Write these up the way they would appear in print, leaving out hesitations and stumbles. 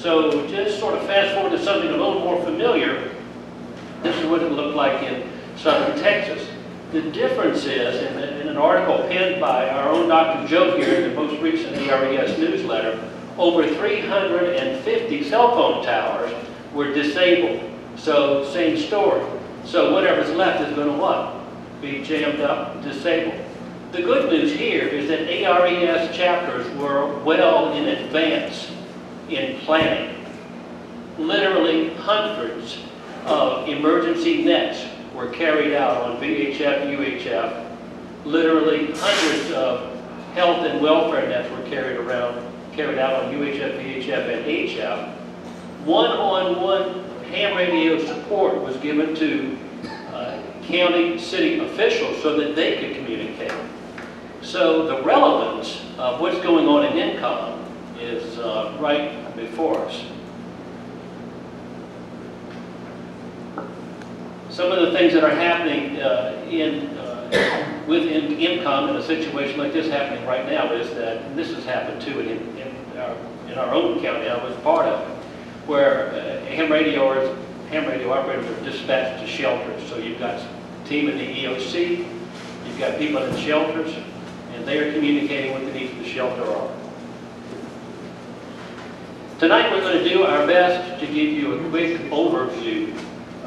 So just sort of fast forward to something a little more familiar. This is what it looked like in southern Texas. The difference is, in an article penned by our own Dr. Joe here in the most recent ARES newsletter, over 350 cell phone towers were disabled. So same story. So whatever's left is going to what? Be jammed up, disabled. The good news here is that ARES chapters were well in advance in planning. Literally hundreds of emergency nets were carried out on VHF, UHF. Literally hundreds of health and welfare nets were carried out on UHF, VHF, and HF. One-on-one ham radio support was given to county, city officials so that they could communicate. So the relevance of what's going on in EMComm is right before us. Some of the things that are happening within EMComm in a situation like this happening right now is that, and this has happened too in our own county, I was part of it, where ham radio operators are dispatched to shelters. So you've got a team in the EOC, you've got people in shelters, and they are communicating what the needs of the shelter are. Tonight we're going to do our best to give you a quick overview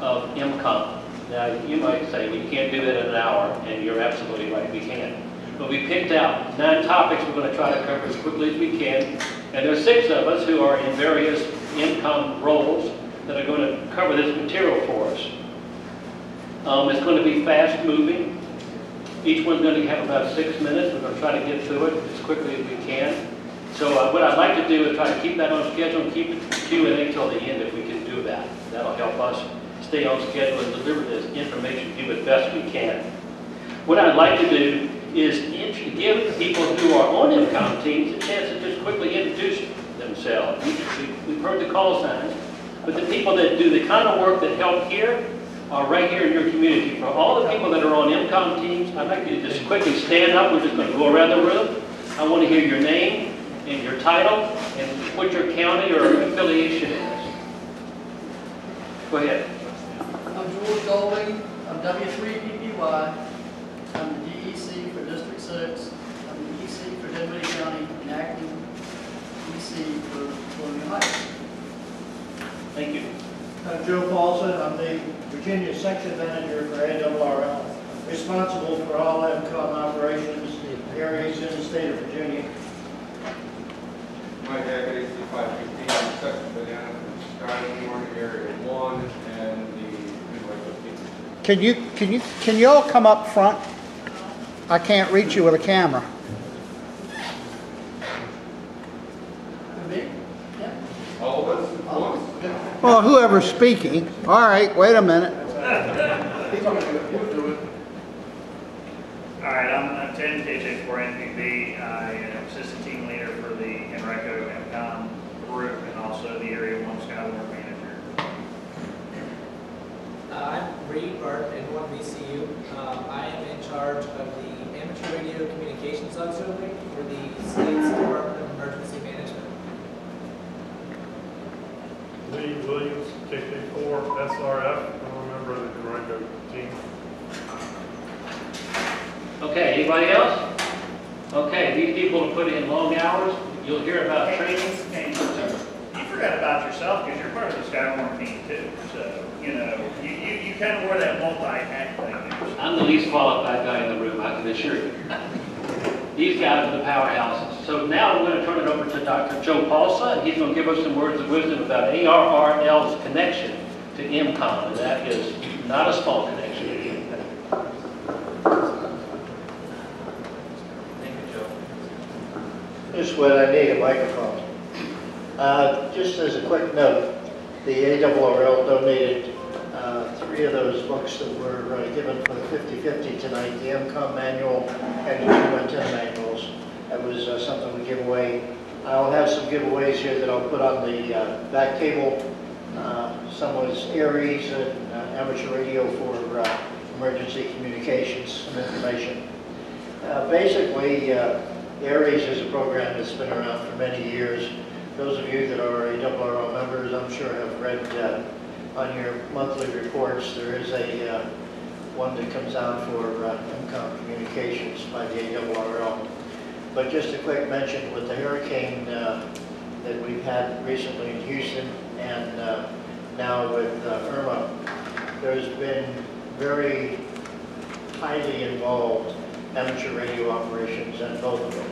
of EMComm. Now you might say, well, you can't do that in an hour, and you're absolutely right, we can. But we picked out 9 topics we're going to try to cover as quickly as we can, and there's 6 of us who are in various EMComm roles that are going to cover this material for us. It's going to be fast moving. Each one's going to have about 6 minutes. We're going to try to get through it as quickly as we can. So what I'd like to do is try to keep that on schedule and keep the Q&A till the end if we can do that. That'll help us stay on schedule and deliver this information to you as best we can. What I'd like to do is give the people who are on EMComm teams a chance to just quickly introduce themselves. We've heard the call signs, but the people that do the kind of work that help here are right here in your community. For all the people that are on EMComm teams, I'd like you to just quickly stand up. We're just going to go around the room. I want to hear your name and your title and what your county or affiliation is. Go ahead. I'm George Golding. I'm W3PPY. I'm the DEC for District 6. I'm the EC for Dinwiddie County and acting EC for Colonial Heights. Thank you. I'm Joe Paulson. I'm the Virginia Section Manager for ARRL, responsible for all EMComm operations in areas in the state of Virginia. Mike Haggard, AC515, Section Banana, Skyline, Area 1, and the Midway 15. Can you all come up front? I can't reach you with a camera. Me? Yeah. All of us at once? Well, whoever's speaking. All right, wait a minute. All right, I'm Tim KJ4 NPB. I am assistant team leader for the Henrico EMComm group and also the Area 1 Skyward manager. I'm Reed Burke, N1 VCU. I am in charge of the Amateur Radio Communications Auxiliary for the state's Department of Emergency Management. Lee Williams, KK4 SRF. I'm a member of the Henrico team. Okay, anybody else? Okay, these people will put in long hours. You'll hear about training. Hey, you forgot about yourself because you're part of the Skyward team too. So, you know, you kind of wear that multi-act thing there. I'm the least qualified guy in the room, I can assure you. These guys are the powerhouses. So now I'm going to turn it over to Dr. Joe Paulson. He's going to give us some words of wisdom about ARRL's connection to EMComm, and that is not a small connection. Just when I need a microphone. Just as a quick note, the ARRL donated 3 of those books that were given for the 50/50 tonight, the EMComm manual and the 210 manuals. That was something we give away. I'll have some giveaways here that I'll put on the back table. Some was ARES and amateur radio for emergency communications and information. Basically, ARES is a program that's been around for many years. those of you that are ARRL members, I'm sure have read on your monthly reports, there is a one that comes out for EMComm communications by the ARRL. But just a quick mention with the hurricane that we've had recently in Houston and now with Irma, there's been very highly involved amateur radio operations in both of them.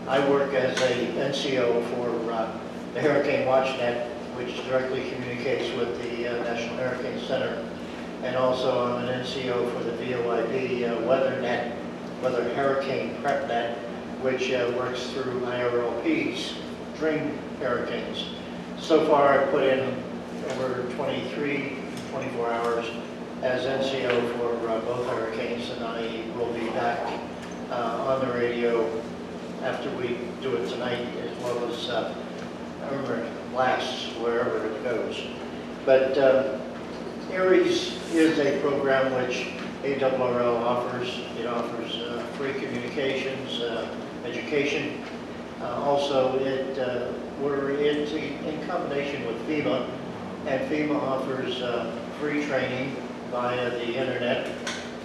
I work as a NCO for the Hurricane WatchNet, which directly communicates with the National Hurricane Center. And also I'm an NCO for the VOIB WeatherNet, Weather Hurricane PrepNet, which works through IRLPs during hurricanes. So far I've put in over 24 hours as NCO for both hurricanes, and I will be back on the radio after we do it tonight, as well as Irma blasts wherever it goes. But ARES is a program which ARRL offers. It offers free communications, education. Also, we're in combination with FEMA, and FEMA offers free training via the internet,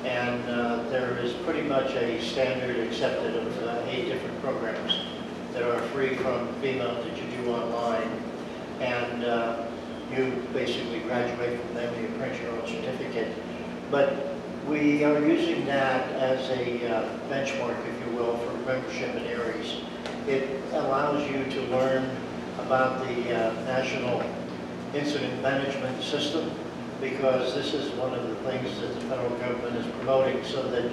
and there is pretty much a standard accepted of 8 different programs that are free from FEMA that you do online, and you basically graduate from them, you print your own certificate. But we are using that as a benchmark, if you will, for membership in ARES. It allows you to learn about the National Incident Management System, because this is one of the things that the federal government is promoting, so that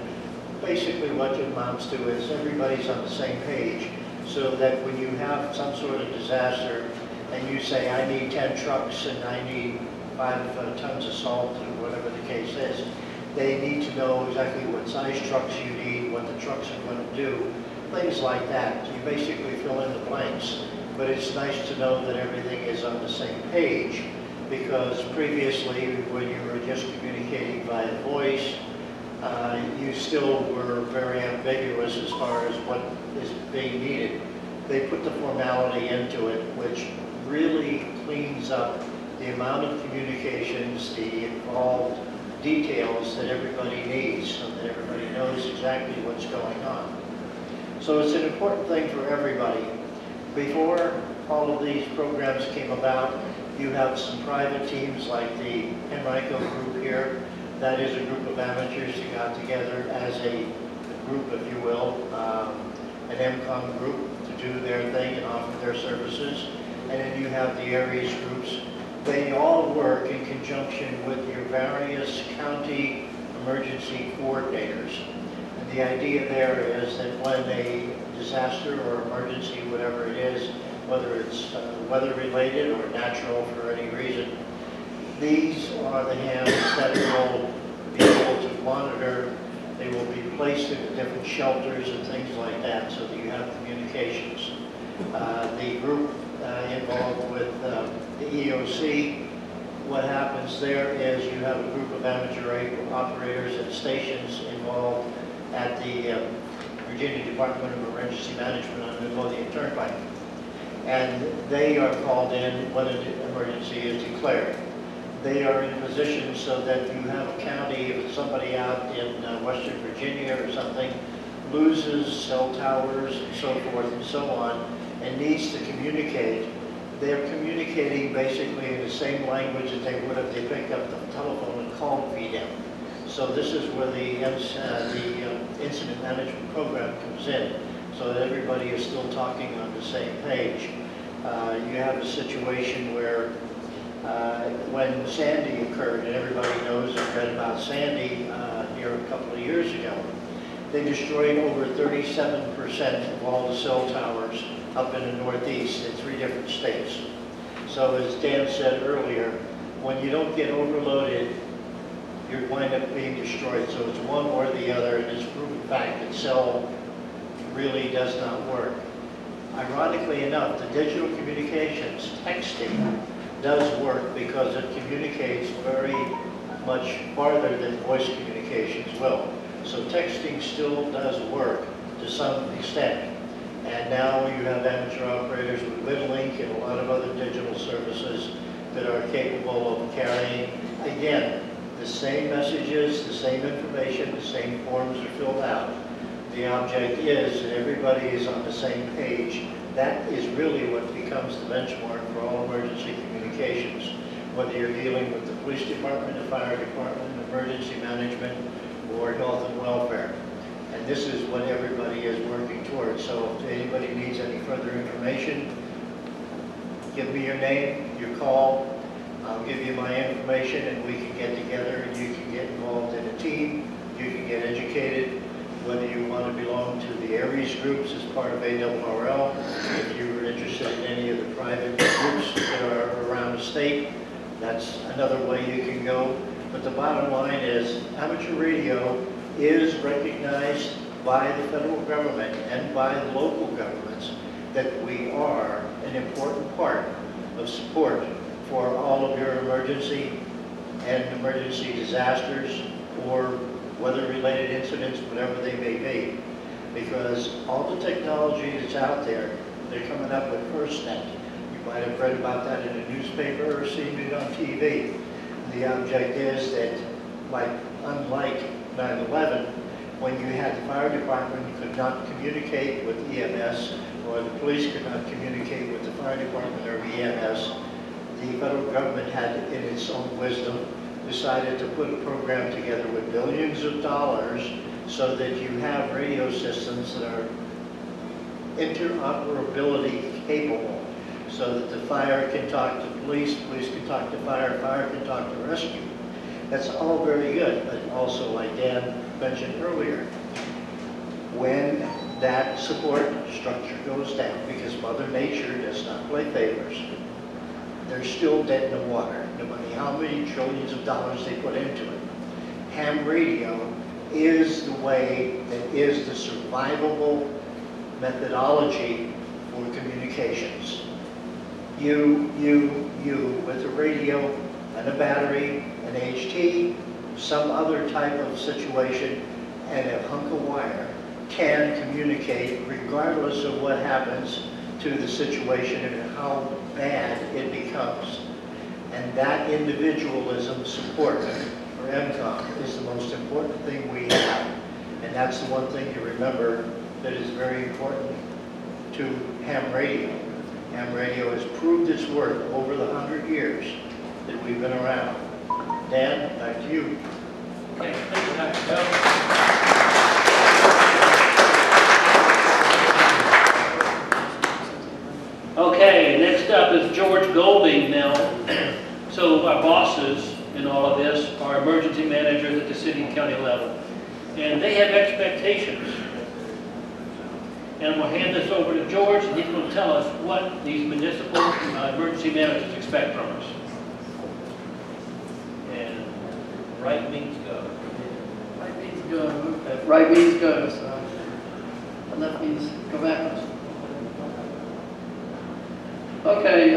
basically what it amounts to is everybody's on the same page, so that when you have some sort of disaster and you say, I need 10 trucks and I need 5 tons of salt, or whatever the case is, they need to know exactly what size trucks you need, what the trucks are going to do, things like that. You basically fill in the blanks. But it's nice to know that everything is on the same page, because previously, when you were just communicating via voice, you still were very ambiguous as far as what is being needed. They put the formality into it, which really cleans up the amount of communications, the involved details that everybody needs, so that everybody knows exactly what's going on. So it's an important thing for everybody. Before all of these programs came about, you have some private teams like the EMComm group here. That is a group of amateurs who got together as a group, if you will, an EMComm group to do their thing and offer their services. And then you have the ARES groups. They all work in conjunction with your various county emergency coordinators. And the idea there is that when a disaster or emergency, whatever it is, whether it's weather-related or natural for any reason, these are the hands that will be able to monitor. They will be placed in different shelters and things like that, so that you have communications. The group involved with the EOC, what happens there is you have a group of amateur operators at stations involved at the Virginia Department of Emergency Management on the Midlothian Turnpike. And they are called in when an emergency is declared. They are in position so that you have a county, if somebody out in Western Virginia or something loses cell towers and so forth and so on, and needs to communicate, they're communicating basically in the same language that they would if they picked up the telephone and called VDEM. So this is where the incident management program comes in, so that everybody is still talking on the same page. You have a situation where when Sandy occurred, and everybody knows and read about Sandy here a couple of years ago, they destroyed over 37% of all the cell towers up in the Northeast in 3 different states. So as Dan said earlier, when you don't get overloaded, you wind up being destroyed. So it's one or the other, and it's proven fact that cell really does not work. Ironically enough, the digital communications, texting, does work because it communicates very much farther than voice communications will. So texting still does work to some extent. And now you have amateur operators with WinLink and a lot of other digital services that are capable of carrying, again, the same messages, the same information, the same forms are filled out. The object is that everybody is on the same page. That is really what becomes the benchmark for all emergency communications, whether you're dealing with the police department, the fire department, emergency management, or health and welfare. And this is what everybody is working towards. So if anybody needs any further information, give me your name, your call. I'll give you my information and we can get together and you can get involved in a team. You can get educated, whether you want to belong to the Aries groups as part of ARRL, if you're interested in any of the private groups that are around the state, that's another way you can go. But the bottom line is amateur radio is recognized by the federal government and by the local governments that we are an important part of support for all of your emergency and emergency disasters or weather-related incidents, whatever they may be. Because all the technology that's out there, they're coming up with FirstNet. You might have read about that in a newspaper or seen it on TV. The object is that, unlike 9/11, when you had the fire department could not communicate with EMS, or the police could not communicate with the fire department or EMS, the federal government had, in its own wisdom, decided to put a program together with billions of dollars so that you have radio systems that are interoperability capable, so that the fire can talk to police, police can talk to fire, fire can talk to rescue. That's all very good, but also, like Dan mentioned earlier, when that support structure goes down, because Mother Nature does not play favors, they're still dead in the water, no matter how many trillions of dollars they put into it. Ham radio is the way that is the survivable methodology for communications. You with a radio and a battery, an HT, some other type of situation, and a hunk of wire can communicate regardless of what happens to the situation and how bad it becomes. And that individualism support for EMComm is the most important thing we have. And that's the one thing to remember that is very important to ham radio. Ham radio has proved its worth over the 100 years that we've been around. Dan, back to you. Okay, thank you, Dr. Bell. Okay, next up is George Golding now. So our bosses in all of this are emergency managers at the city and county level. And they have expectations. And we'll hand this over to George, and he's going to tell us what these municipal emergency managers expect from us. And right means go. Right means go. Right means go, so. And left means go backwards. Okay,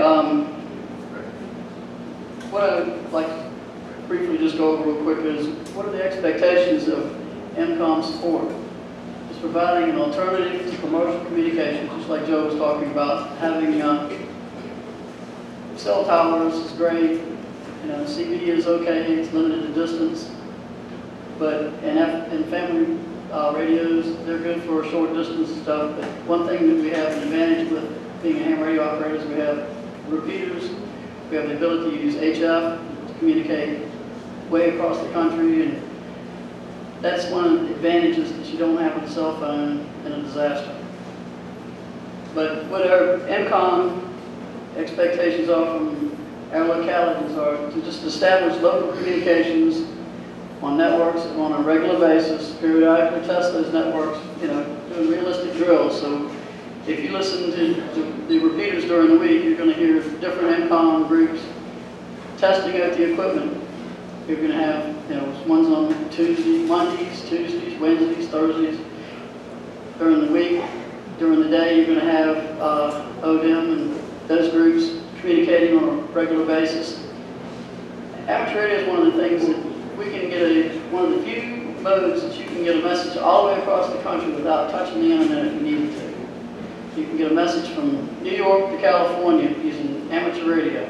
what I'd like to briefly just go over real quick is, what are the expectations of EMComm support? It's providing an alternative to commercial communications, just like Joe was talking about. Having cell towers is great, you know, CB is okay, it's limited to distance, but and family radios, they're good for short distance stuff, but one thing that we have an advantage with being a ham radio operator is we have repeaters, we have the ability to use HF to communicate way across the country, and that's one of the advantages that you don't have with a cell phone in a disaster. But what our EMComm expectations are from our localities are to just establish local communications on networks on a regular basis, periodically test those networks, you know, doing realistic drills. So if you listen to the repeaters during the week, you're going to hear different EMComm groups testing out the equipment. You're going to have, you know, ones on Mondays, Tuesdays, Wednesdays, Thursdays. During the week, during the day, you're going to have ODM and those groups communicating on a regular basis. Amateur radio is one of the things that we can get one of the few modes that you can get a message all the way across the country without touching the internet if you needed to. you can get a message from New York to California using amateur radio.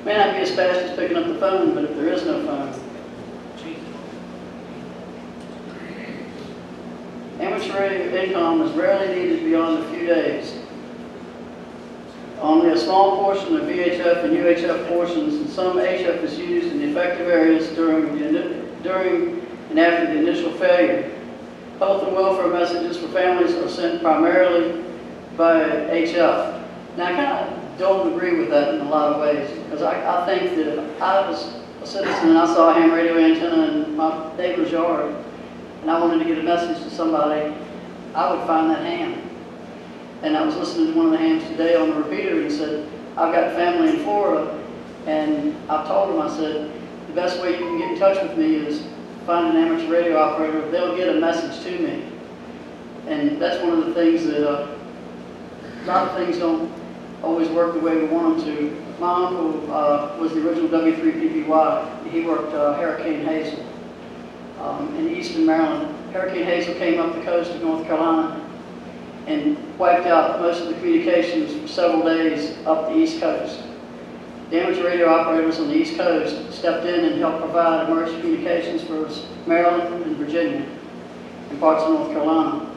May not be as fast as picking up the phone, but if there is no phone, amateur radio income is rarely needed beyond a few days. Only a small portion of VHF and UHF portions and some HF is used in the affected areas during and after the initial failure. Health and welfare messages for families are sent primarily by HF. Now, I kind of don't agree with that in a lot of ways, because I think that if I was a citizen and I saw a ham radio antenna in my neighbor's yard, and I wanted to get a message to somebody, I would find that ham. And I was listening to one of the hams today on the repeater, and he said, I've got family in Florida, and I've told them, I said, the best way you can get in touch with me is find an amateur radio operator. They'll get a message to me. And that's one of the things that a lot of things don't always work the way we want them to. My uncle was the original W3PPY. He worked Hurricane Hazel in eastern Maryland. Hurricane Hazel came up the coast of North Carolina and wiped out most of the communications for several days up the East Coast. The amateur radio operators on the East Coast stepped in and helped provide emergency communications for Maryland and Virginia and parts of North Carolina.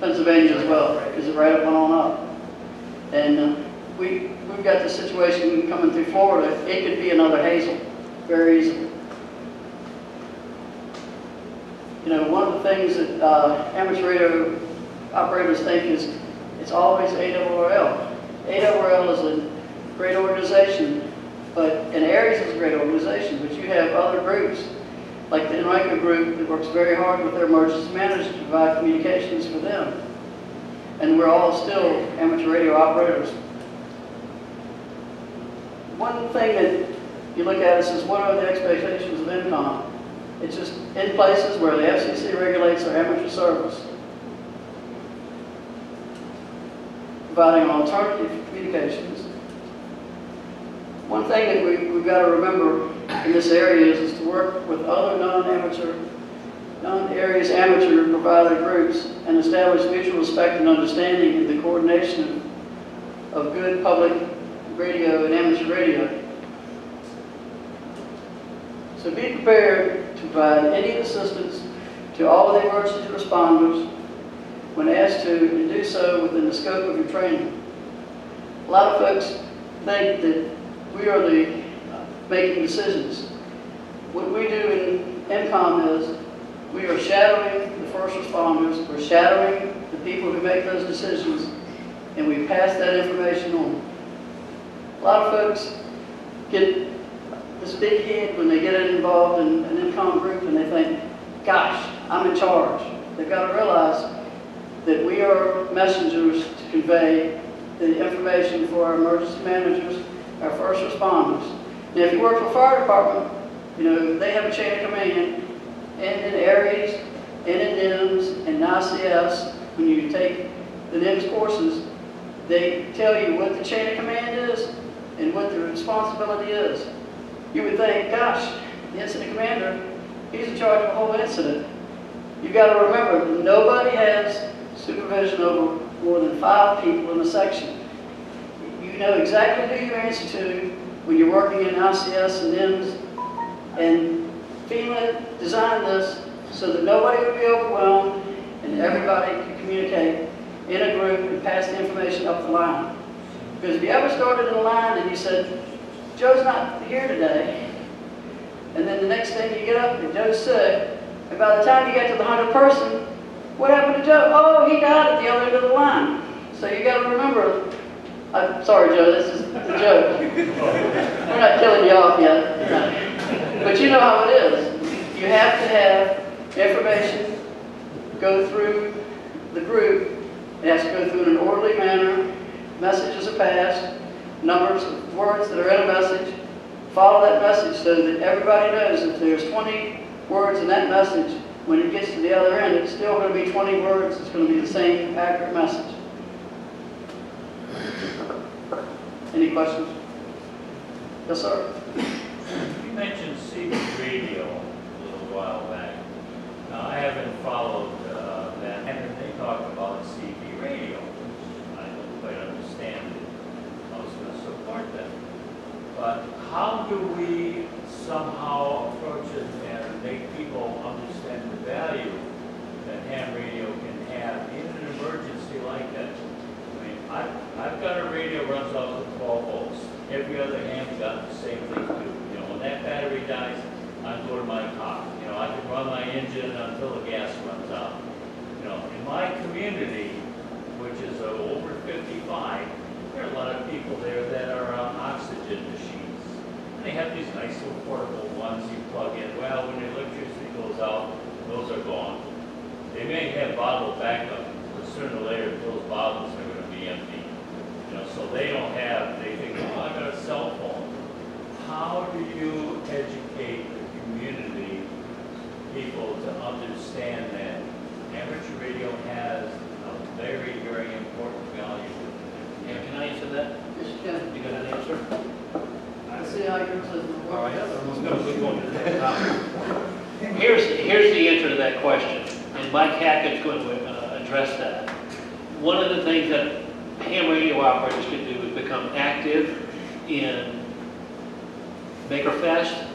Pennsylvania as well, because it right up went on up. And we've got the situation coming through Florida. It could be another Hazel, very easily. You know, one of the things that amateur radio operators think is it's always ARRL. ARRL is a great organization, and ARES is a great organization, but you have other groups, like the EMComm group that works very hard with their emergency managers to provide communications for them. And we're all still amateur radio operators. One thing that you look at is what are the expectations of EMComm? It's just in places where the FCC regulates our amateur service, providing alternative communications. One thing that we've got to remember in this area is to work with other non-ARES amateur provider groups and establish mutual respect and understanding in the coordination of good public radio and amateur radio. So be prepared to provide any assistance to all of the emergency responders when asked to, and do so within the scope of your training. A lot of folks think that we are the making decisions. What we do in EMComm is we are shadowing the first responders, we're shadowing the people who make those decisions, and we pass that information on. A lot of folks get this big head when they get involved in an EMComm group and they think, gosh, I'm in charge. They've got to realize that we are messengers to convey the information for our emergency managers, our first responders. Now, if you work for a fire department, you know, they have a chain of command, and in ARES, and in NIMS, and ICS, when you take the NIMS courses, they tell you what the chain of command is and what the responsibility is. You would think, gosh, the incident commander, he's in charge of the whole incident. You've got to remember, nobody has supervision over more than 5 people in a section. You know exactly who you answer to when you're working in ICS and NIMS, and FEMA designed this so that nobody would be overwhelmed and everybody could communicate in a group and pass the information up the line. Because if you ever started in a line and you said, Joe's not here today, and then the next thing you get up and Joe's sick, and by the time you get to the 100th person, what happened to Joe? Oh, he died at the other end of the line. So you got to remember, I'm sorry Joe, this is a joke. We're not killing you off yet. No. But you know how it is. You have to have information go through the group. It has to go through in an orderly manner. Messages are passed. Numbers of words that are in a message. Follow that message so that everybody knows if there's 20 words in that message, when it gets to the other end, it's still going to be 20 words. It's going to be the same accurate message. Any questions? Yes, sir? You mentioned CB radio a little while back. Now, I haven't followed that, and they talked about CB radio. But how do we somehow approach it and make people understand the value that ham radio can have in an emergency like that? I mean, I've got a radio runs off of 12 volts. Every other ham's got the same thing too. You know, when that battery dies, I go to my car. You know, I can run my engine until the gas runs out. You know, in my community, which is over 55, there are a lot of people there that are on oxygen machines. And they have these nice little portable ones you plug in. Well, when the electricity goes out, those are gone. They may have bottle backup, but sooner or later, those bottles are going to be empty. You know, so they don't have, they think, oh, I got a cell phone. How do you educate the community, people to understand that amateur radio has a very, very important value? Yeah, can I answer that? Yes, you can. You got an answer? Let's see how yours is All work right, together. let's go to the next topic. Here's the answer to that question, and Mike Hackett's going to address that. One of the things that ham radio operators can do is become active in Makerfest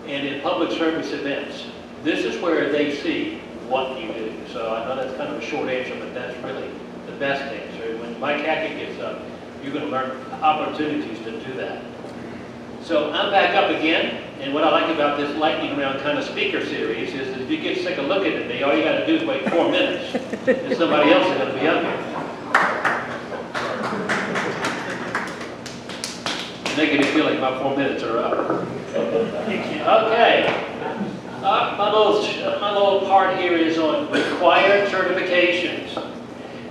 and in public service events. This is where they see what you do. So I know that's kind of a short answer, but that's really the best answer. When Mike Hackett gets up, you're going to learn opportunities to do that. So I'm back up again, and what I like about this lightning round kind of speaker series is that if you get sick of looking at me, all you got to do is wait 4 minutes, and somebody else is going to be up here. Making me feel like my 4 minutes are up. Okay. My little part here is on required certifications.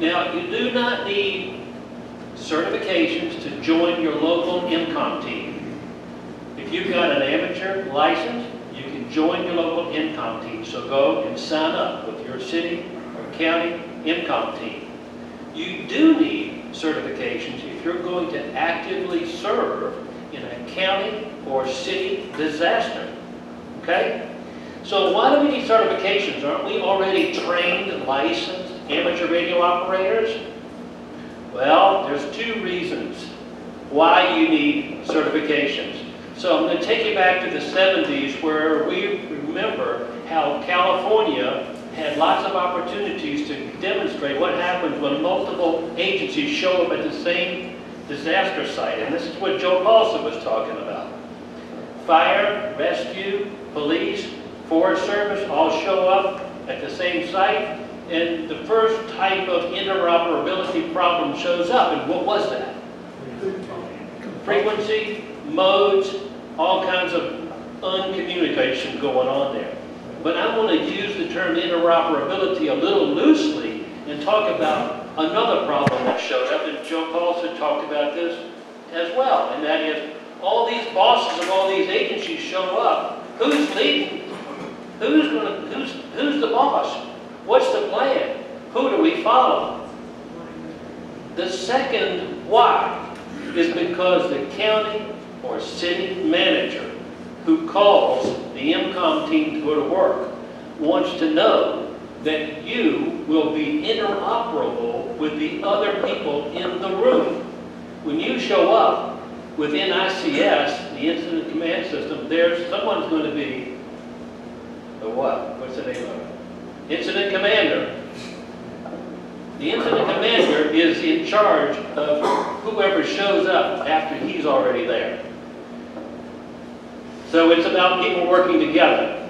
Now, you do not need certifications to join your local EMComm team. If you've got an amateur license, you can join your local EMComm team. So go and sign up with your city or county EMComm team. You do need certifications if you're going to actively serve in a county or city disaster. Okay? So why do we need certifications? Aren't we already trained and licensed amateur radio operators? Well, there's 2 reasons why you need certifications. So I'm going to take you back to the 70s where we remember how California had lots of opportunities to demonstrate what happens when multiple agencies show up at the same disaster site. And this is what Joe Paulson was talking about. Fire, rescue, police, Forest Service all show up at the same site, and the first type of interoperability problem shows up. And what was that? Frequency, modes, all kinds of uncommunication going on there. But I want to use the term interoperability a little loosely and talk about another problem that showed up, and Joe Paulson talked about this as well, and that is all these bosses of all these agencies show up. Who's leading? Who's the boss? What's the plan? Who do we follow? The second why is because the county or city manager who calls the EMComm team to go to work wants to know that you will be interoperable with the other people in the room. When you show up within ICS, the Incident Command System, someone's going to be the what? What's the name of it? Incident Commander. The Incident Commander is in charge of whoever shows up after he's already there. So it's about people working together.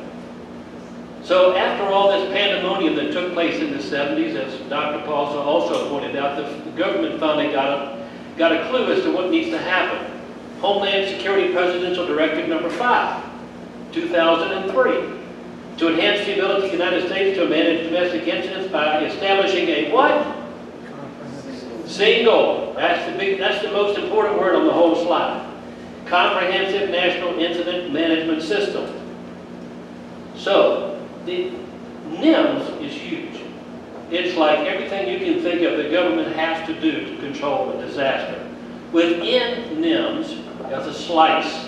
So after all this pandemonium that took place in the 70s, as Dr. Paulson also pointed out, the government finally got a clue as to what needs to happen. Homeland Security Presidential Directive number 5, 2003. To enhance the ability of the United States to manage domestic incidents by establishing a what? Single. That's the most important word on the whole slide. Comprehensive National Incident Management System. So, the NIMS is huge. It's like everything you can think of the government has to do to control a disaster. Within NIMS, there's a slice,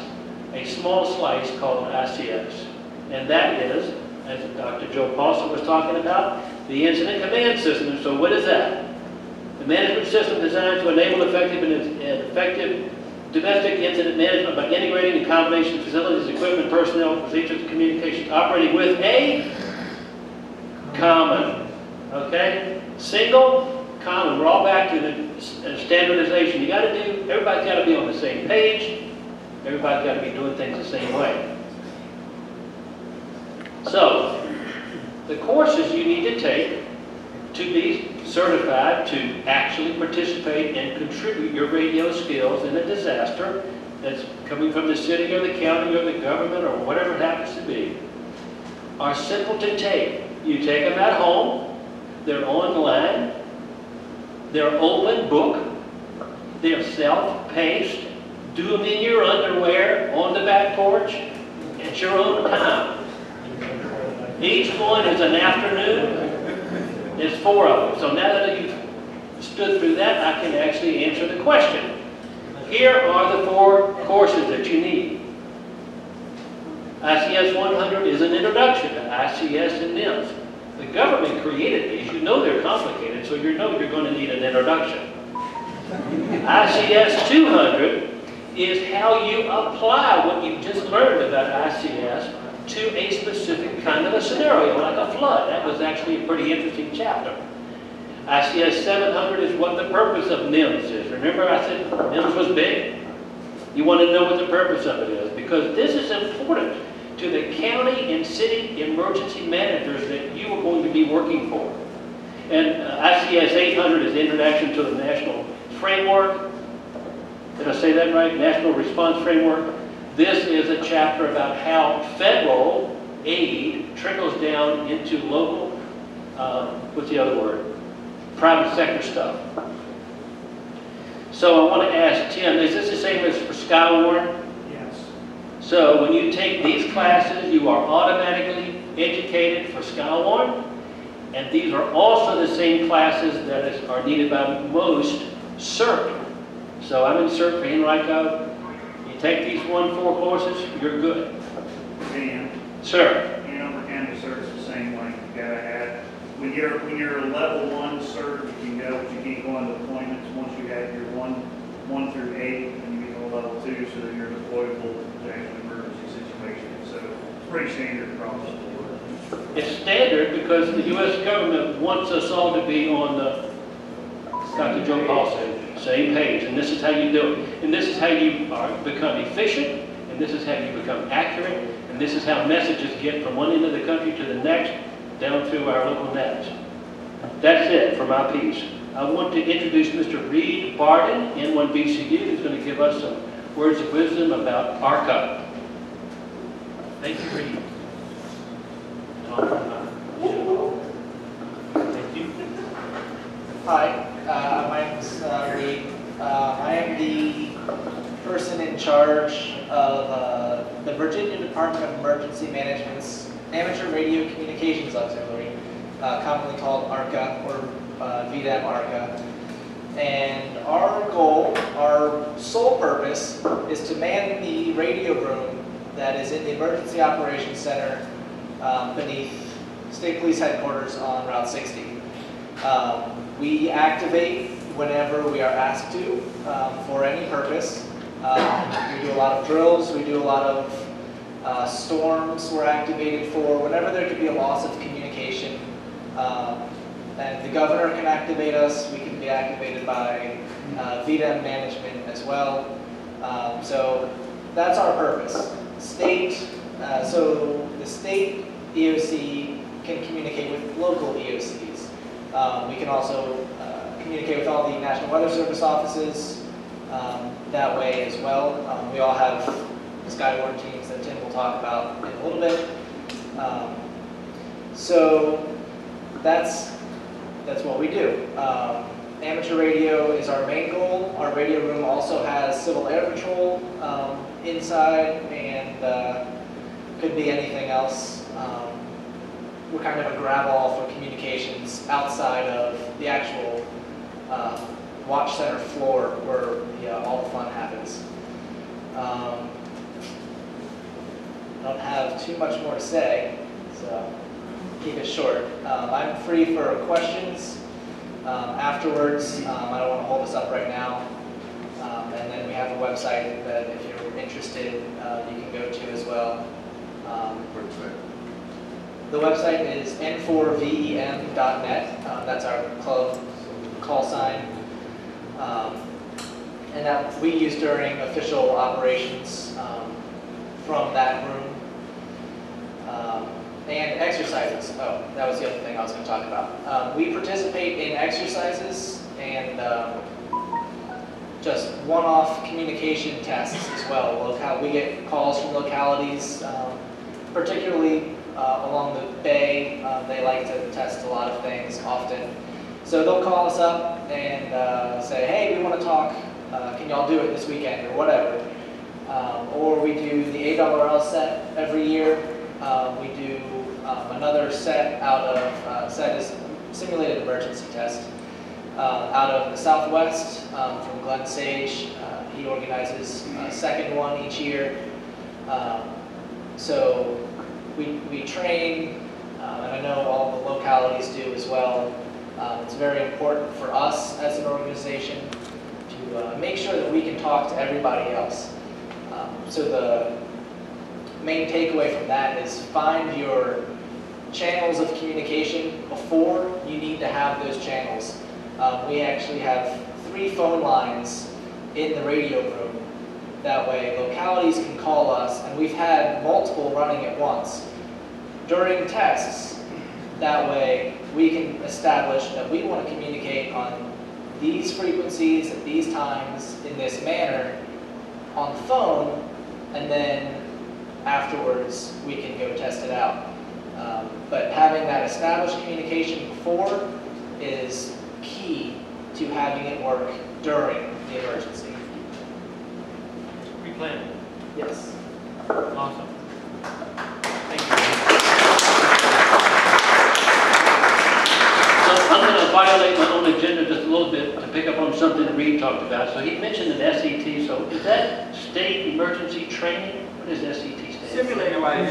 a small slice called ICS. And that is, as Dr. Joe Paulson was talking about, the Incident Command System. So what is that? The management system designed to enable effective domestic incident management by integrating and combination of facilities, equipment, personnel, procedures, and communications, operating with a common. Okay? Single, common. We're all back to the standardization. You got to do, everybody's got to be on the same page. Everybody's got to be doing things the same way. So, the courses you need to take to be certified to actually participate and contribute your radio skills in a disaster that's coming from the city or the county or the government or whatever it happens to be are simple to take. You take them at home, they're online, they're open book, they're self-paced, do them in your underwear on the back porch at your own time. Each one is an afternoon. There's 4 of them. So now that you've stood through that, I can actually answer the question. Here are the 4 courses that you need. ICS 100 is an introduction to ICS and NIMS. The government created these. You know they're complicated, so you know you're going to need an introduction. ICS 200 is how you apply what you've just learned about ICS to a specific kind of a scenario, like a flood. That was actually a pretty interesting chapter. ICS 700 is what the purpose of NIMS is. Remember I said NIMS was big? You want to know what the purpose of it is, because this is important to the county and city emergency managers that you are going to be working for. And ICS 800 is the introduction to the national framework. Did I say that right? National Response Framework. This is a chapter about how federal aid trickles down into local, what's the other word? Private sector stuff. So I want to ask Tim, is this the same as for Skywarn? Yes. So when you take these classes, you are automatically educated for Skywarn, and these are also the same classes that are needed by most CERT. So I'm in CERT for Henrico. Take these 1-4 courses, you're good. Dan, Sir. Hanover County cert's the same way. You gotta have, when you're level 1 cert, you can go, but you can't go into appointments once you have your 1 through 8, and you get to level 2, so that you're deployable to actual emergency situations. So it's pretty standard across the board. It's standard because the U.S. government wants us all to be on the, Dr. Joe Paul said, same page, and this is how you do it. And this is how you become efficient, and this is how you become accurate, and this is how messages get from one end of the country to the next, down through our local nets. That's it for my piece. I want to introduce Mr. Reed Barden, N1BCU, who's going to give us some words of wisdom about ARCA. Thank you, Reed. Thank you. Hi, my name is Reed. I am the person in charge of the Virginia Department of Emergency Management's Amateur Radio Communications Auxiliary, commonly called ARCA, or VDAM ARCA. And our goal, our sole purpose, is to man the radio room that is in the Emergency Operations Center beneath State Police Headquarters on Route 60. We activate whenever we are asked to for any purpose. We do a lot of drills, we do a lot of storms we're activated for, whenever there could be a loss of communication. And the governor can activate us, we can be activated by VDAM management as well. So that's our purpose. So the state EOC can communicate with local EOCs. We can also communicate with all the National Weather Service offices that way as well. We all have Skywarn teams that Tim will talk about in a little bit. So that's what we do. Amateur radio is our main goal. Our radio room also has Civil Air Patrol inside, and could be anything else. We're kind of a grab-all for communications outside of the actual watch center floor where all the fun happens. I don't have too much more to say, so keep it short. I'm free for questions afterwards. I don't want to hold this up right now. And then we we have a website that if you're interested, you can go to as well. The website is n4vem.net. That's our club call sign. And that we use during official operations from that room. And exercises. Oh, that was the other thing I was going to talk about. We participate in exercises and just one-off communication tests as well. We get calls from localities, particularly along the bay. They like to test a lot of things often. So they'll call us up and say, hey, we want to talk. Can y'all do it this weekend or whatever? Or we do the ARRL set every year. We do another set out of, set is simulated emergency test, out of the Southwest from Glenn Sage. He organizes a second one each year. So we train, and I know all the localities do as well. It's very important for us as an organization to make sure that we can talk to everybody else. So the main takeaway from that is find your channels of communication before you need to have those channels. We actually have 3 phone lines in the radio room. That way localities can call us, and we've had multiple running at once. During tests, that way we can establish that we want to communicate on these frequencies at these times in this manner on the phone, and then afterwards we can go test it out. But having that established communication before is key to having it work during the emergency. Pre-planning. Yes. Awesome. Thank you. So I'm going to violate my own agenda just a little bit to pick up on something Reed talked about. So he mentioned an SET. So is that state emergency training? What does SET stand for?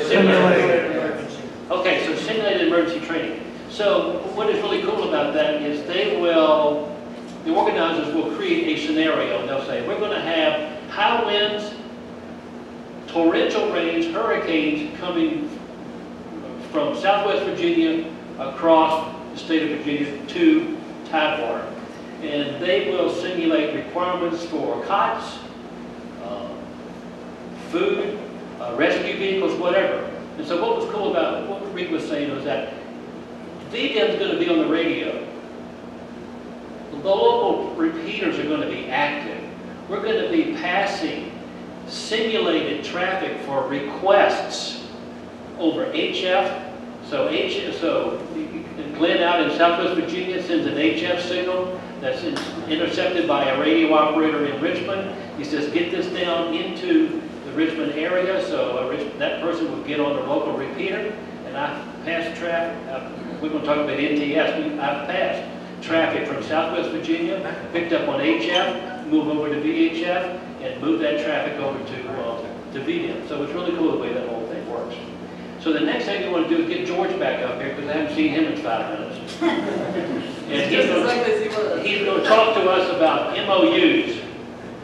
Simulated. Okay, so simulated emergency training. So what is really cool about that is the organizers will create a scenario, and they'll say, we're going to have high winds, torrential rains, hurricanes coming from Southwest Virginia across the state of Virginia to Tidewater. And they will simulate requirements for cots, food, rescue vehicles, whatever. And so what was cool about what Rick was saying was that VDEM's going to be on the radio. The local repeaters are going to be active. We're going to be passing simulated traffic for requests over HF. So Glenn out in Southwest Virginia sends an HF signal that's intercepted by a radio operator in Richmond. He says, get this down into the Richmond area, so that person will get on the local repeater, and I've passed traffic. We're going to talk about NTS. I've passed traffic from Southwest Virginia, picked up on HF, move over to VHF, and move that traffic over to VDEM. So it's really cool the way that whole thing works. So the next thing we want to do is get George back up here, because I haven't seen him in 5 minutes. And he's going to talk to us about MOUs.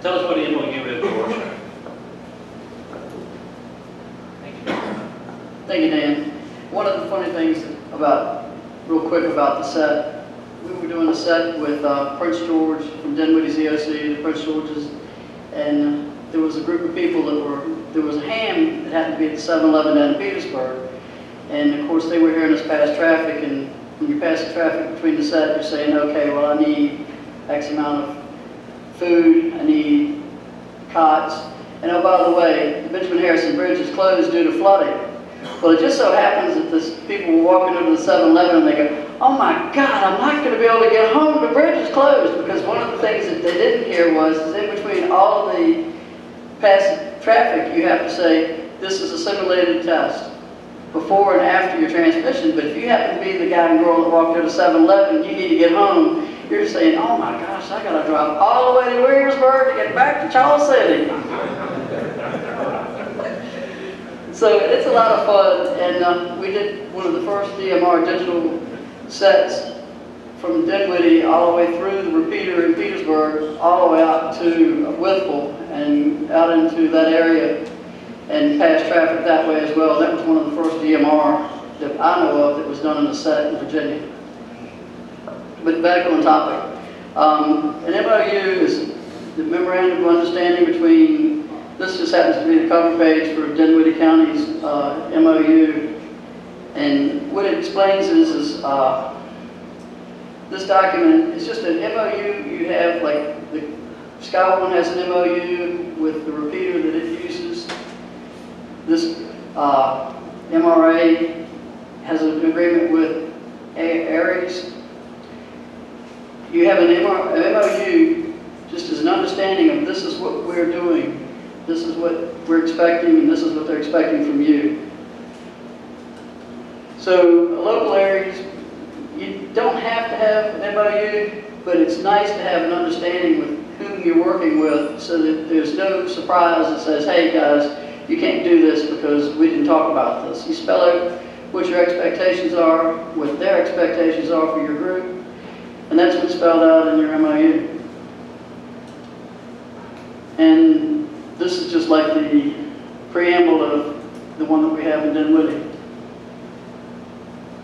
Tell us what an MOU is, George. Thank you, Dan. One of the funny things real quick about the set, we were doing a set with Prince George from Dinwiddie's EOC, the Prince George's, and there was a group of people there was a ham that happened to be at the 7-Eleven down in Petersburg, and of course they were hearing us pass traffic, and when you pass the traffic between the set, you're saying, okay, well I need X amount of food, I need cots, and oh by the way, the Benjamin Harrison Bridge is closed due to flooding. Well, it just so happens that people were walking into the 7-Eleven and they go, oh my God, I'm not going to be able to get home, the bridge is closed. Because one of the things that they didn't hear was in between all of the passing traffic, you have to say, this is a simulated test before and after your transmission. But if you happen to be the guy and girl that walked into 7-Eleven, you need to get home, you're saying, oh my gosh, I got to drive all the way to Williamsburg to get back to Charles City. So it's a lot of fun, and we did one of the first DMR digital sets from Dinwiddie all the way through the repeater in Petersburg, all the way out to Whittle, out into that area and pass traffic that way as well. That was one of the first DMR that I know of that was done in the Sept in Virginia. But back on topic. An MOU is the memorandum of understanding between, this just happens to be the cover page for Dinwiddie County's MOU. And what it explains is this document is just an MOU you have, like the Sky One has an MOU with the repeater that it uses. This MRA has an agreement with Aries. You have an MOU just as an understanding of this is what we're doing, this is what we're expecting, and this is what they're expecting from you. So local areas, you don't have to have an MOU, but it's nice to have an understanding with whom you're working with so that there's no surprise that says, hey guys, you can't do this because we didn't talk about this. You spell out what your expectations are, what their expectations are for your group, and that's what's spelled out in your MOU. And this is just like the preamble of the one that we have in Dinwiddie.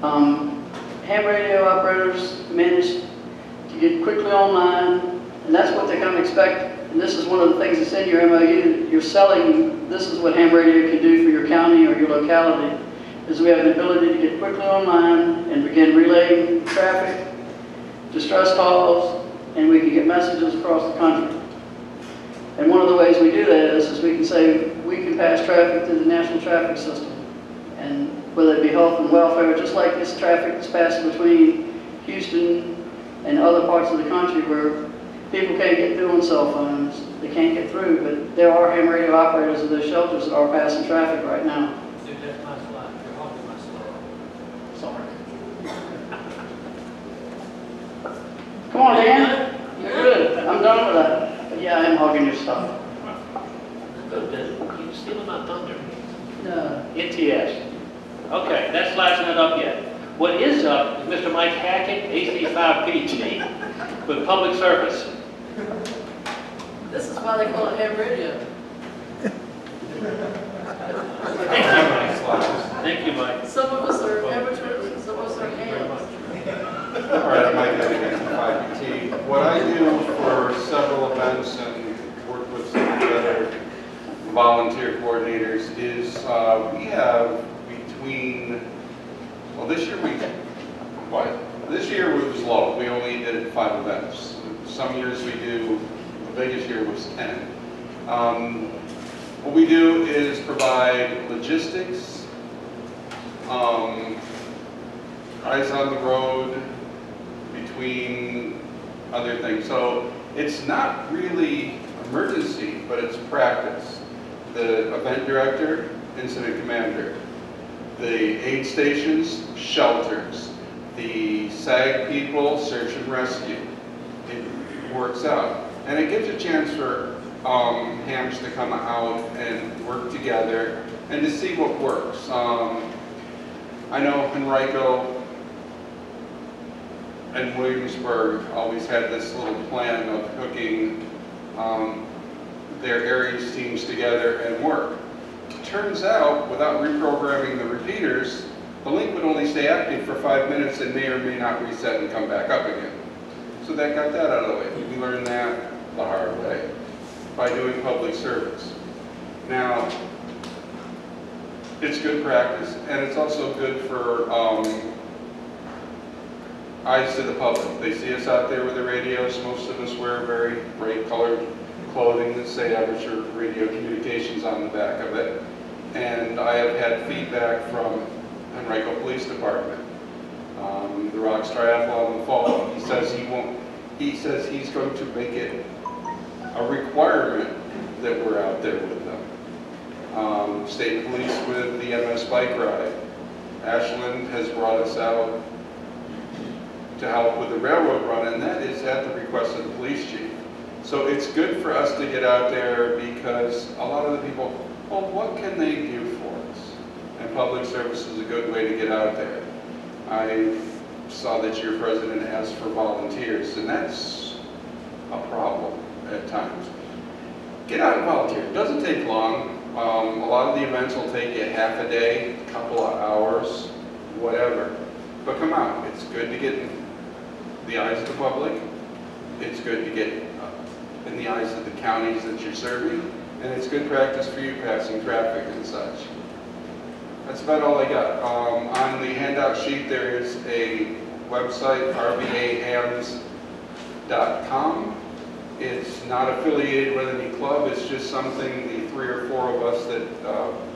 Ham radio operators manage to get quickly online, and that's what they come expect. And this is one of the things that's in your MOU. You're selling, this is what ham radio can do for your county or your locality, is we have the ability to get quickly online and begin relaying traffic, distress calls, and we can get messages across the country. And one of the ways we do that is we can say we can pass traffic through the national traffic system. And whether it be health and welfare, just like this traffic that's passing between Houston and other parts of the country where people can't get through on cell phones, they can't get through, but there are ham radio operators of those shelters that are passing traffic right now. Dude, that's my slide. You're hogging my slide. Sorry. Come on, Dan. You're good. I'm done with that. But yeah, I am hogging your stuff. Good, you're stealing my thunder. No. NTS. Okay, that slide's not up yet. What is up is Mr. Mike Hackett, AC5PT, with public service. This is why they call it ham radio. Thank you, Mike. Thank you, Mike. Some of us are amateurs and some of us are hams. All right, I'm Mike Hackett, AC5PT. What I do for several events and work with some of the other volunteer coordinators is we have between, well, this year this year was low. We only did 5 events. Some years we do, the biggest year was 10. What we do is provide logistics, eyes on the road, between other things. So it's not really emergency, but it's practice. The event director, incident commander. The aid stations, shelters. The SAG people, search and rescue. It works out. And it gives a chance for hams to come out and work together and to see what works. I know Henrico and Williamsburg always had this little plan of hooking their Aries teams together and work. Turns out, without reprogramming the repeaters, the link would only stay active for 5 minutes and may or may not reset and come back up again. So that got that out of the way. We learned that the hard way by doing public service. Now, it's good practice, and it's also good for eyes to the public. They see us out there with the radios. Most of us wear very bright colored clothing that say Amateur Radio Communications on the back of it. And I have had feedback from Henrico Police Department. The ROC's triathlon in the fall. He says he's going to make it a requirement that we're out there with them. State Police with the MS bike ride. Ashland has brought us out to help with the railroad run, and that is at the request of the police chief. So it's good for us to get out there because a lot of the people, well, what can they do for us? And public service is a good way to get out there. I saw that your president asked for volunteers, and that's a problem at times. get out and volunteer. It doesn't take long. A lot of the events will take you half a day, a couple of hours, whatever. But come out. It's good to get in the eyes of the public. It's good to get in the eyes of the counties that you're serving. And it's good practice for you passing traffic and such. That's about all I got. On the handout sheet there is a website, rbahams.com. It's not affiliated with any club, it's just something the 3 or 4 of us that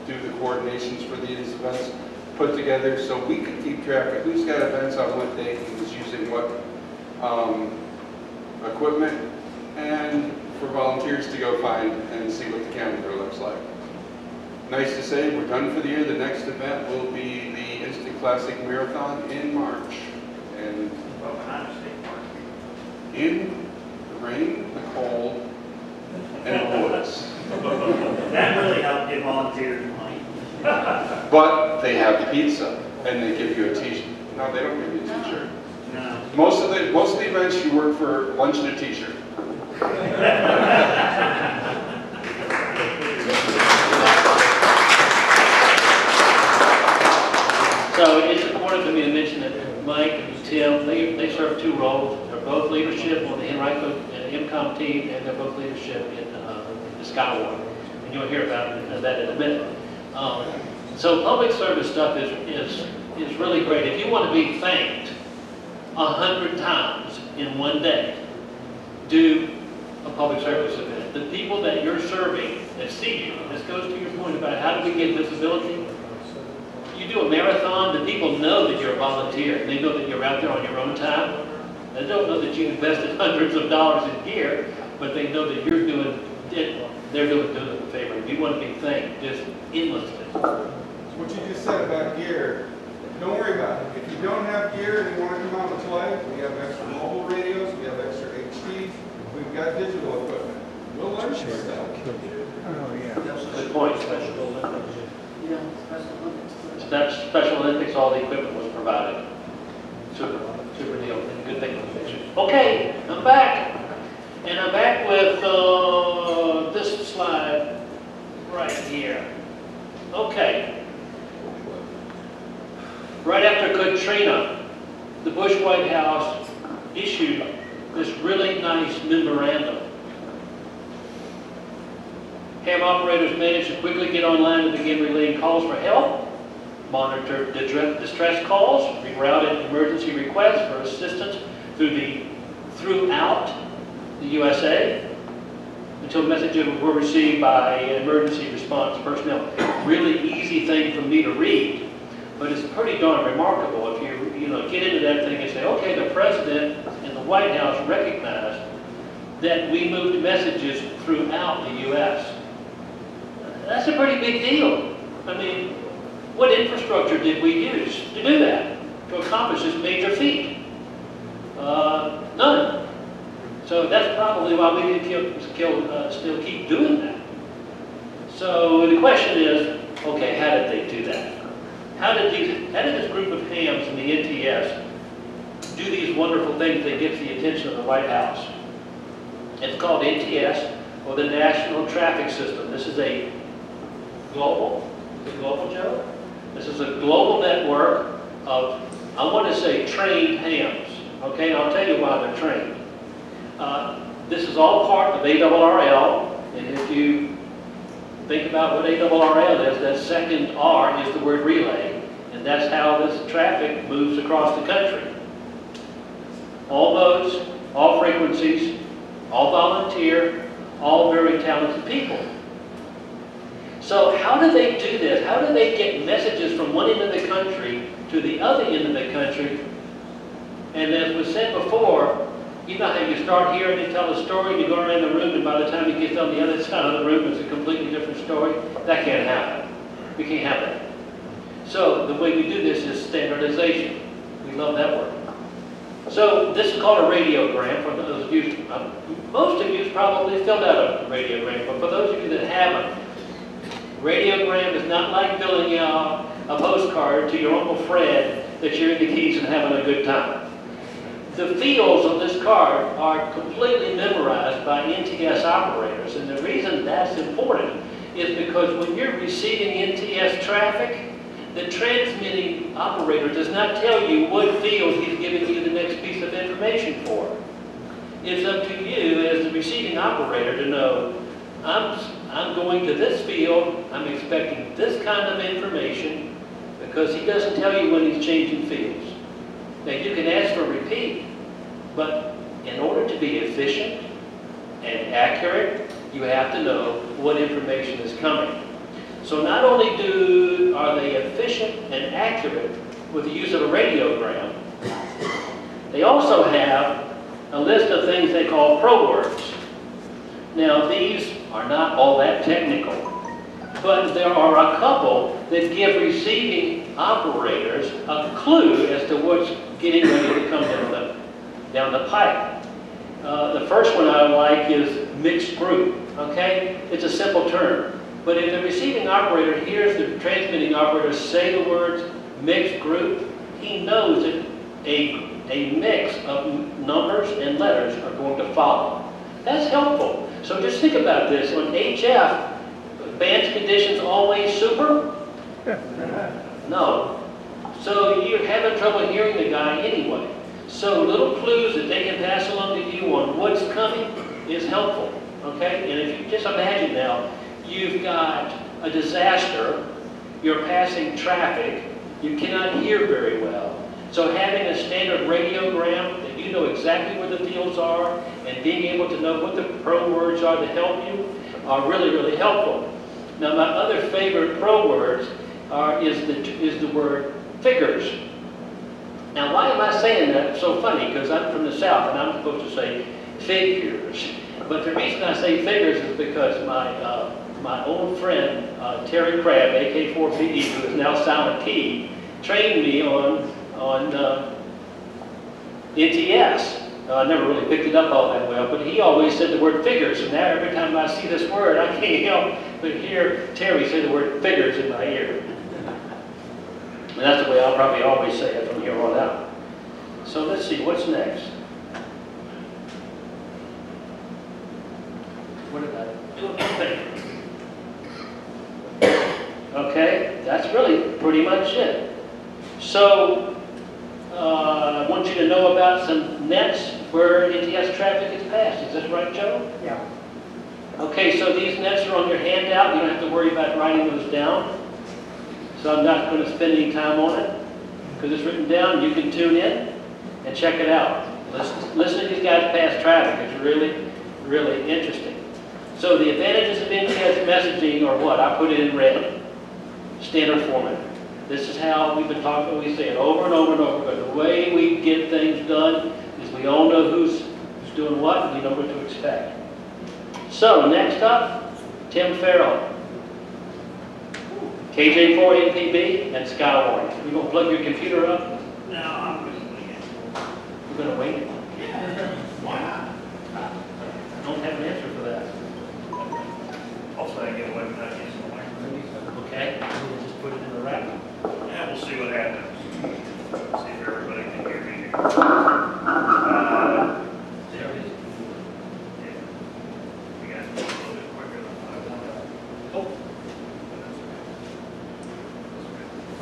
do the coordinations for these events put together so we can keep track of who's got events on what date, who's using what equipment, and for volunteers to go find and see what the calendar looks like. Nice to say, we're done for the year. The next event will be the Instant Classic Marathon in March. And in the rain, the cold, and the woods. That really helped get volunteers money. But they have pizza, and they give you a t-shirt. No, they don't give you a t-shirt. No. Most of the events you work for lunch and a t-shirt. So it's important for me to mention that Mike and Tim, they serve 2 roles. They're both leadership on the EMComm team, and they're both leadership in the Skyward. And you'll hear about that in a minute. So public service stuff is really great. If you want to be thanked 100 times in one day, do a public service event. The people that you're serving that see you, this goes to your point about how do we get visibility. You do a marathon, the people know that you're a volunteer. They know that you're out there on your own time. They don't know that you invested hundreds of dollars in gear, but they know that you're doing it. They're doing them a favor. You want to be thanked just endlessly. What you just said about gear, don't worry about it. If you don't have gear and you want to come out and play, we have extra mobile radios, we have extra HDs, we've got digital equipment. We'll let you stuff. Oh, yeah. Good point. Special Olympics. Yeah, Special Olympics. That Special Olympics, all the equipment was provided. Super deal. Good thing for the picture. Okay, I'm back. And I'm back with this slide right here. Okay. Right after Katrina, the Bush White House issued this really nice memorandum. Ham operators managed to quickly get online and begin relaying calls for help, monitor distress calls, rerouted emergency requests for assistance throughout the USA until messages were received by emergency response personnel. Really easy thing for me to read, but it's pretty darn remarkable if you get into that thing and say, okay, the president and the White House recognized that we moved messages throughout the U.S. That's a pretty big deal. I mean, what infrastructure did we use to do that, to accomplish this major feat? None. So that's probably why we need to still keep doing that. So the question is, okay, how did they do that? How did this group of hams in the NTS do these wonderful things that get the attention of the White House? It's called NTS, or the National Traffic System. This is a global, Joe? This is a global network of, I want to say, trained hams. Okay, I'll tell you why they're trained. This is all part of ARRL, and if you think about what ARRL is, that second R is the word relay, and that's how this traffic moves across the country. All modes, all frequencies, all volunteer, all very talented people. So how do they do this? How do they get messages from one end of the country to the other end of the country? And as was said before, you know how you start here and you tell a story and you go around the room and by the time you get on the other side of the room it's a completely different story? That can't happen. We can't have that. So the way we do this is standardization. We love that word. So this is called a radiogram for those of you, most of you probably filled out a radiogram, but for those of you that haven't, radiogram is not like filling out a postcard to your Uncle Fred that you're in the Keys and having a good time. the fields of this card are completely memorized by NTS operators. And the reason that's important is because when you're receiving NTS traffic, the transmitting operator does not tell you what field he's giving you the next piece of information for. It's up to you as the receiving operator to know, I'm going to this field, I'm expecting this kind of information, because he doesn't tell you when he's changing fields. Now you can ask for repeat, but in order to be efficient and accurate, you have to know what information is coming. So not only are they efficient and accurate with the use of a radiogram, they also have a list of things they call pro words. Now these are not all that technical, but there are a couple that give receiving operators a clue as to what's getting ready to come down the pipe. The first one I like is mixed group, okay? It's a simple term. But if the receiving operator hears the transmitting operator say the words mixed group, he knows that a mix of numbers and letters are going to follow. That's helpful. So just think about this. On HF, advanced conditions always super? No. So you're having trouble hearing the guy anyway. So little clues that they can pass along to you on what's coming is helpful. Okay? And if you just imagine now, you've got a disaster, you're passing traffic, you cannot hear very well. So having a standard radiogram that you know exactly where the fields are and being able to know what the pro words are to help you are really, really helpful. Now my other favorite pro words is the word figures. Now why am I saying that? It's so funny because I'm from the South and I'm supposed to say figures. But the reason I say figures is because my old friend, Terry Crabb, AK4PE, who is now Silent Key, trained me on NTS. I never really picked it up all that well, but he always said the word figures, and now every time I see this word, I can't help but hear Terry say the word figures in my ear. And that's the way I'll probably always say it from here on out. So let's see, what's next? What did I do? Okay, that's really pretty much it. So, I want you to know about some nets where NTS traffic is passed. Is that right, Joe? Yeah. Okay, so these nets are on your handout. You don't have to worry about writing those down. So I'm not going to spend any time on it because it's written down. You can tune in and check it out. Listen to these guys pass traffic. It's really, really interesting. So the advantages of NTS messaging are what? I put it in red. Standard format. This is how we've been talking, we say it over and over and over, but the way we get things done is we all know who's doing what and we know what to expect. So, next up, Tim Farrell. KJ4NPB and Skywarn. You gonna plug your computer up? No, I'm going to wing it. You're gonna wing it? Yeah. Why not? I don't have an answer for that. Hopefully I get away with that using the microphone. Okay, we'll just put it in the rack. Yeah, we'll see what happens. See if everybody can hear me here. There it is. Yeah. We got to go a little bit quicker than I wanted. Oh.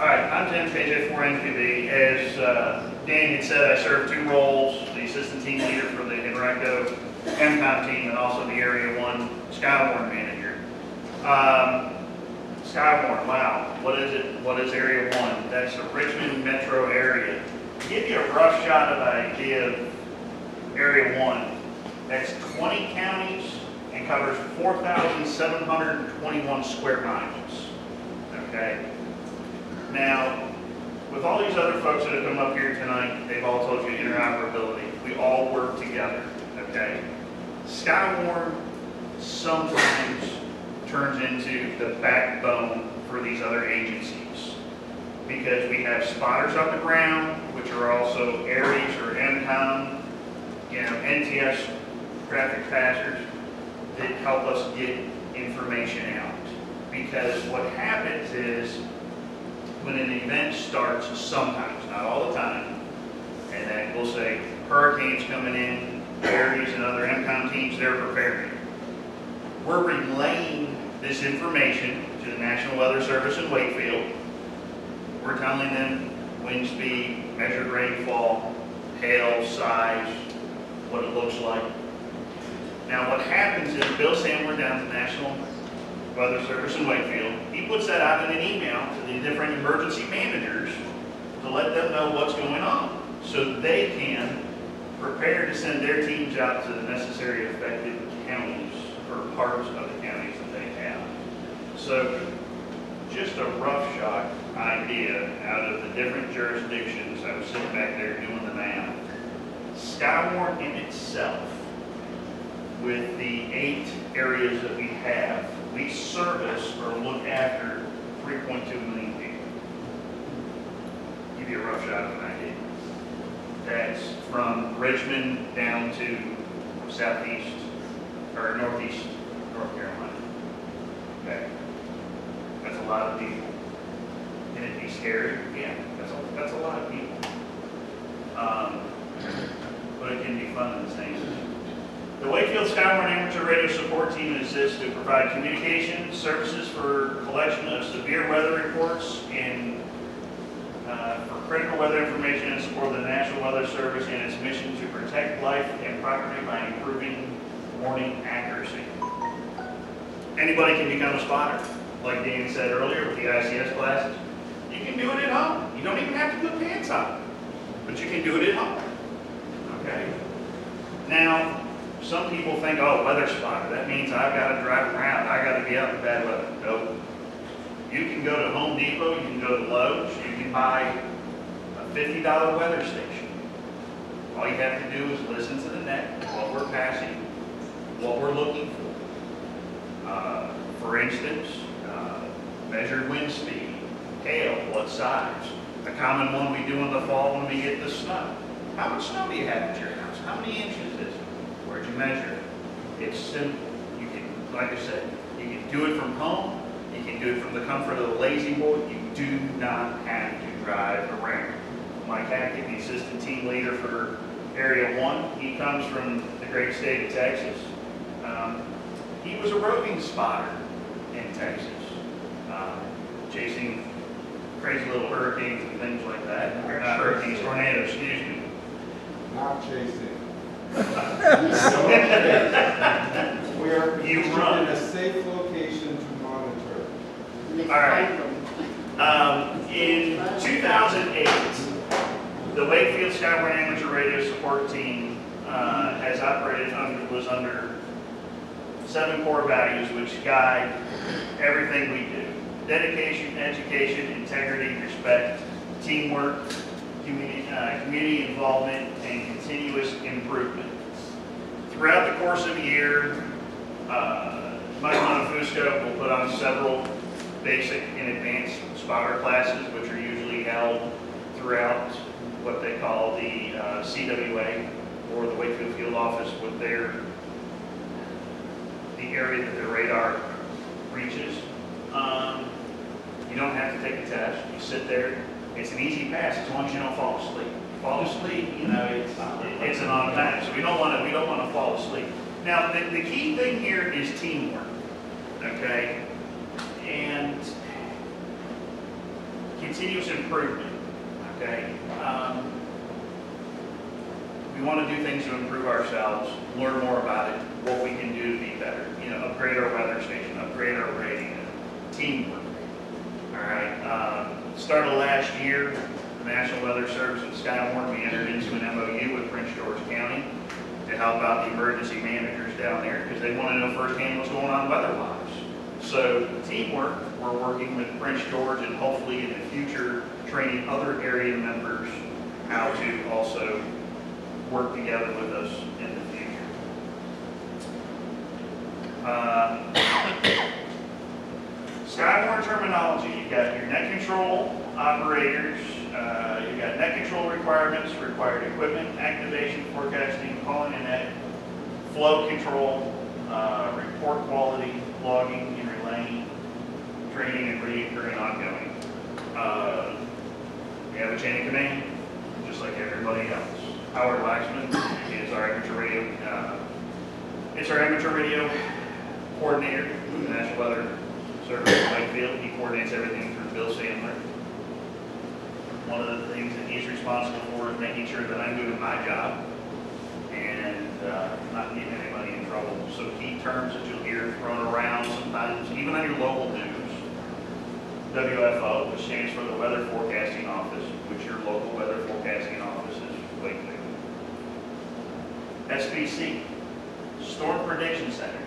All right, I'm Tim, KJ4NPB. As Dan had said, I serve two roles, the assistant team leader for the Henrico EMComm team and also the Area 1 Skywarn manager. Skywarn, wow, what is it? What is Area 1? That's the Richmond metro area. To give you a rough shot of the idea of Area 1, that's 20 counties and covers 4,721 square miles. Okay? Now, with all these other folks that have come up here tonight, they've all told you interoperability. We all work together, okay? Skywarn sometimes turns into the backbone for these other agencies because we have spotters on the ground, which are also ARIES or EMComm, NTS traffic passers that help us get information out. Because what happens is when an event starts, sometimes, not all the time, and then we'll say, hurricanes coming in, areas and other EMComm teams, they're preparing. We're relaying this information to the National Weather Service in Wakefield. We're telling them wind speed, measured rainfall, hail, size, what it looks like. Now what happens is Bill Sandler down at the National Weather Service in Wakefield, he puts that out in an email to the different emergency managers to let them know what's going on, so they can prepare to send their teams out to the necessary affected counties or parts of the counties that they have. So just a roughshod idea out of the different jurisdictions. I was sitting back there doing the math. Skywarn in itself, with the 8 areas that we have, we service or look after 3.2 million people. Give you a rough shot of an idea. That's from Richmond down to southeast or northeast North Carolina. Okay, that's a lot of people. Can it be scary? Yeah, that's a lot of people. But it can be fun at the same time. The Wakefield Skywarn Amateur Radio Support Team assists to provide communication services for collection of severe weather reports and for critical weather information in support of the National Weather Service and its mission to protect life and property by improving warning accuracy. Anybody can become a spotter. Like Danny said earlier with the ICS classes, you can do it at home. You don't even have to put pants on, but you can do it at home. Okay? Now, some people think, oh, weather spotter, that means I've got to drive around, I got to be out in bad weather. Nope. You can go to Home Depot, you can go to Lowe's, you can buy a $50 weather station. All you have to do is listen to the net, what we're passing, what we're looking for. For instance, measured wind speed, hail, what size. A common one we do in the fall when we get the snow. How much snow do you have at your house? How many inches is it? Where'd you measure it? It's simple. You can, like I said, you can do it from home. You can do it from the comfort of the lazy boy. You do not have to drive around. Mike Hackett, the assistant team leader for Area 1, he comes from the great state of Texas. He was a roving spotter in Texas, chasing crazy little hurricanes and things like that. Or not hurricanes, tornadoes, excuse me. Not chasing. We are You run in a safe location to monitor. All right. In 2008, the Wakefield Skywarn Amateur Radio Support Team has operated was under 7 core values which guide everything we do: dedication, education, integrity, respect, teamwork, community involvement, and continuous improvement. Throughout the course of the year, Mike Monofusco will put on several basic and advanced spotter classes, which are usually held throughout what they call the CWA, or the Wakefield Field Office, with the area that their radar reaches. You don't have to take a test. You sit there. It's an easy pass as long as you don't fall asleep. Fall asleep, you know, it's an automatic. So we don't want to fall asleep. Now, the key thing here is teamwork, okay, and continuous improvement, okay. We want to do things to improve ourselves, learn more about it, what we can do to be better. You know, upgrade our weather station, upgrade our rating, teamwork. All right. Start of last year, the National Weather Service and Skywarn, we entered into an MOU with Prince George County to help out the emergency managers down there because they want to know firsthand what's going on weather-wise. So teamwork, we're working with Prince George and hopefully in the future training other area members how to also work together with us in the future. Skywarn terminology, you've got your net control operators, you've got net control requirements, required equipment, activation, forecasting, calling and net, flow control, report quality, logging and relaying, training and reoccurring ongoing. We have a chain of command, just like everybody else. Howard Waxman is our amateur radio, it's our amateur radio coordinator with the National Weather Service in Wakefield. He coordinates everything through Bill Sandler. One of the things that he's responsible for is making sure that I'm doing my job and not getting anybody in trouble. So key terms that you'll hear thrown around sometimes, even on your local news. WFO, which stands for the Weather Forecasting Office, which your local weather forecasting office is Wakefield. SPC, Storm Prediction Center,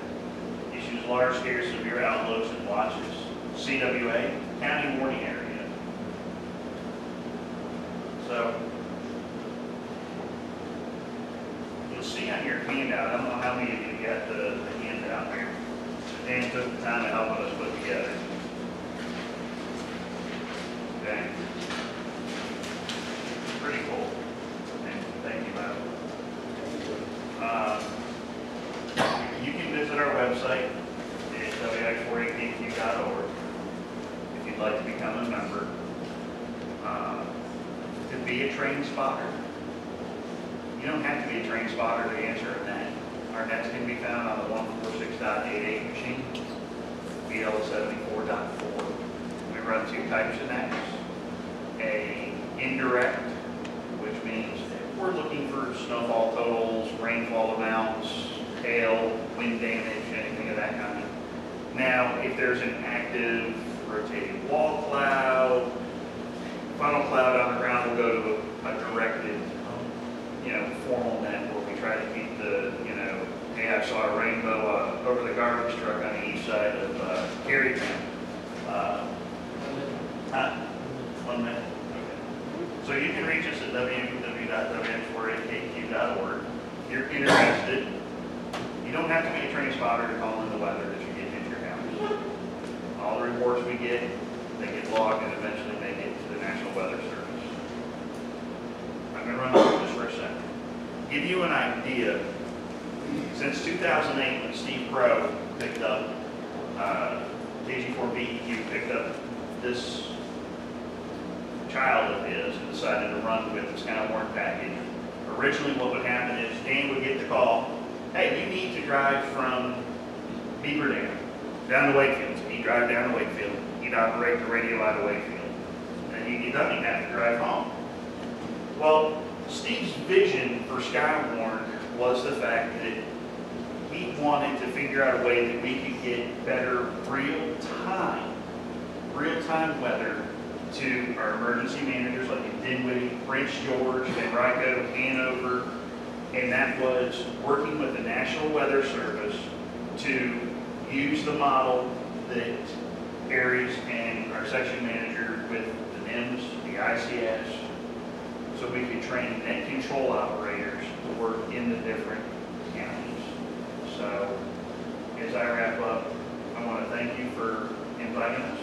issues large-scale severe outlooks and watches. CWA, County Warning Area. So, you'll see on your handout, I don't know how many of you got the handout here. Dan took the time to help us put together. Okay. Pretty cool. And thank you, Matt. You can visit our website at wx48kq.org if you'd like to become a member. To be a train spotter, you don't have to be a train spotter to answer a net. Our nets can be found on the 146.88 machine, BL74.4. We run two types of nets. A indirect, which means we're looking for snowfall totals, rainfall amounts, hail, wind damage, anything of that kind. Now, if there's an active rotating wall cloud, funnel cloud on the ground, we'll go to a directed, formal net where we try to keep the, hey, I saw a rainbow over the garbage truck on the east side of Carytown. 1 minute? Okay. So you can reach us at www.wx48kq.org. If you're interested, you don't have to be a train spotter to call in the weather that you get into your house. All the reports we get, they get logged and eventually make it to the National Weather Service. I'm going to run over this for a second. Give you an idea, since 2008 when Steve Crow picked up, KG4BEQ picked up this child of his and decided to run with this kind of work package. Originally what would happen is Dan would get the call, hey, you need to drive from Beaver Dam down to Wakefield. So he'd drive down to Wakefield. He'd operate the radio out of Wakefield. And he'd get done, he'd have to drive home. Well, Steve's vision for Skywarn was the fact that he wanted to figure out a way that we could get better real-time weather to our emergency managers like in Dinwiddie, Prince George, Henrico, Hanover, and that was working with the National Weather Service to use the model that Aries and our section manager with the NIMS, the ICS, so we could train net control operators to work in the different counties. So, as I wrap up, I want to thank you for inviting us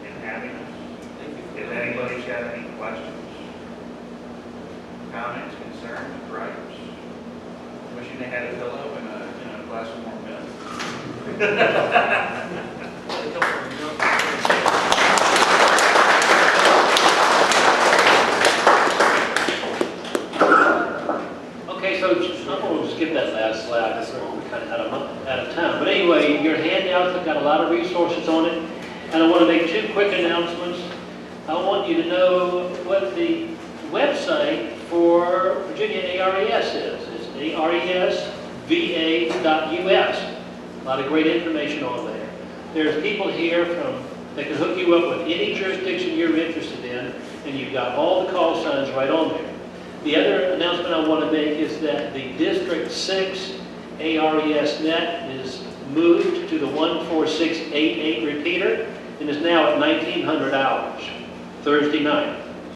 and having us. If anybody's got any questions, comments, concerns, gripes, wishing they had a pillow and a glass of warm milk. Okay, so I'm going to skip that last slide because we're kind of out of time. But anyway, your handouts have got a lot of resources on it, and I want to make two quick announcements. I want you to know what the website for Virginia ARES is. It's aresva.us. A lot of great information on there. There's people here that can hook you up with any jurisdiction you're interested in, and you've got all the call signs right on there. The other announcement I want to make is that the District 6 ARES net is moved to the 14688 repeater and is now at 1900 hours, Thursday night.